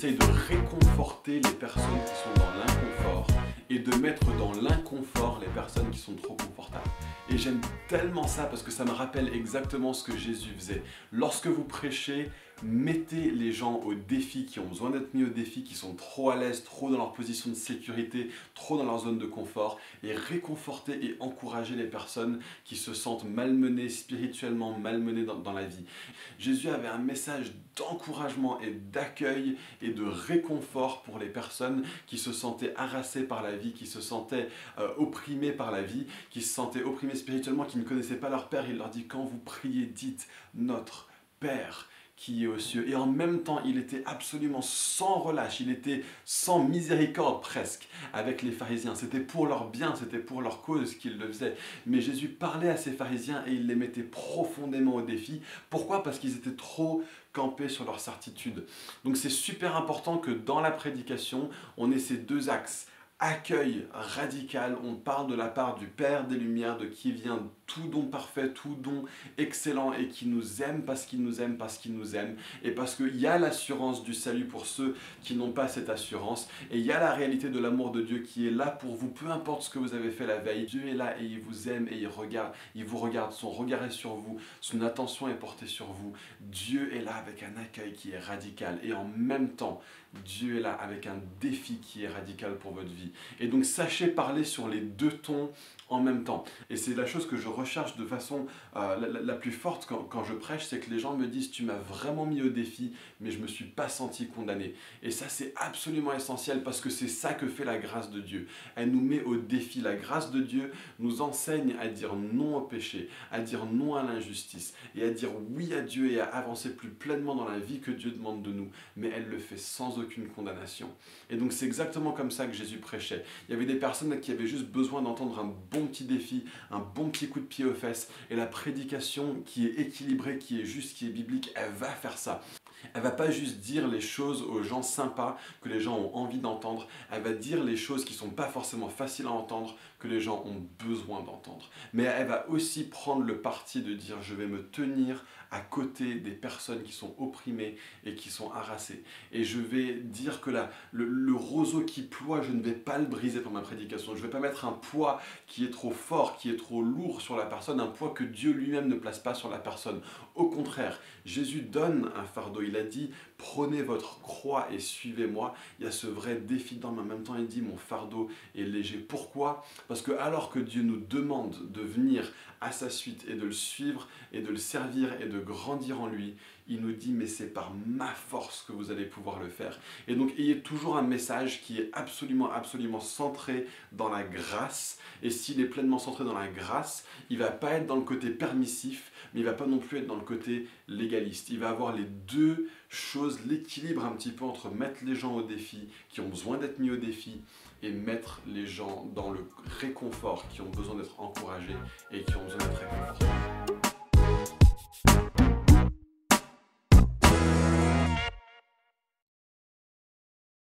essaye de réconforter les personnes qui sont dans l'inconfort et de mettre dans l'inconfort les personnes qui sont trop confortables. Et j'aime tellement ça parce que ça me rappelle exactement ce que Jésus faisait. Lorsque vous prêchez, mettez les gens au défi, qui ont besoin d'être mis au défi, qui sont trop à l'aise, trop dans leur position de sécurité, trop dans leur zone de confort, et réconfortez et encouragez les personnes qui se sentent malmenées, spirituellement malmenées dans la vie. Jésus avait un message d'encouragement et d'accueil et de réconfort pour les personnes qui se sentaient harassées par la vie, qui se sentaient opprimées par la vie, qui se sentaient opprimées spirituellement, qui ne connaissaient pas leur Père. Il leur dit: quand vous priez, dites notre Père qui est aux cieux. Et en même temps, il était absolument sans relâche, il était sans miséricorde presque avec les pharisiens. C'était pour leur bien, c'était pour leur cause qu'il le faisait. Mais Jésus parlait à ces pharisiens et il les mettait profondément au défi. Pourquoi? Parce qu'ils étaient trop campés sur leur certitude. Donc c'est super important que dans la prédication, on ait ces deux axes. Accueil radical, on parle de la part du Père des Lumières, de qui vient tout don parfait, tout don excellent et qui nous aime parce qu'il nous aime, parce qu'il nous aime et parce qu'il y a l'assurance du salut pour ceux qui n'ont pas cette assurance et il y a la réalité de l'amour de Dieu qui est là pour vous, peu importe ce que vous avez fait la veille. Dieu est là et il vous aime et il vous regarde, son regard est sur vous, son attention est portée sur vous. Dieu est là avec un accueil qui est radical et en même temps, Dieu est là avec un défi qui est radical pour votre vie. Et donc sachez parler sur les deux tons en même temps. Et c'est la chose que je recherche de façon la plus forte quand je prêche, c'est que les gens me disent: tu m'as vraiment mis au défi, mais je ne me suis pas senti condamné. Et ça c'est absolument essentiel parce que c'est ça que fait la grâce de Dieu. Elle nous met au défi. La grâce de Dieu nous enseigne à dire non au péché, à dire non à l'injustice et à dire oui à Dieu et à avancer plus pleinement dans la vie que Dieu demande de nous. Mais elle le fait sans aucune condamnation. Et donc c'est exactement comme ça que Jésus prêchait. Il y avait des personnes qui avaient juste besoin d'entendre un bon petit défi, un bon petit coup de pied aux fesses. Et la prédication qui est équilibrée, qui est juste, qui est biblique, elle va faire ça. Elle va pas juste dire les choses aux gens sympas que les gens ont envie d'entendre. Elle va dire les choses qui sont pas forcément faciles à entendre, que les gens ont besoin d'entendre. Mais elle va aussi prendre le parti de dire: je vais me tenir à côté des personnes qui sont opprimées et qui sont harassées. Et je vais dire que le roseau qui ploie, je ne vais pas le briser par ma prédication. Je ne vais pas mettre un poids qui est trop fort, qui est trop lourd sur la personne, un poids que Dieu lui-même ne place pas sur la personne. Au contraire, Jésus donne un fardeau. Il a dit: prenez votre croix et suivez-moi. Il y a ce vrai défi dedans, mais en même temps il dit: mon fardeau est léger. Pourquoi? Parce que alors que Dieu nous demande de venir à sa suite et de le suivre et de le servir et de grandir en lui, il nous dit: mais c'est par ma force que vous allez pouvoir le faire. Et donc ayez toujours un message qui est absolument, absolument centré dans la grâce. Et s'il est pleinement centré dans la grâce, il ne va pas être dans le côté permissif, mais il ne va pas non plus être dans le côté légaliste. Il va avoir les deux choses, l'équilibre un petit peu entre mettre les gens au défi, qui ont besoin d'être mis au défi, et mettre les gens dans le réconfort, qui ont besoin d'être encouragés et qui ont besoin d'être réconfortés.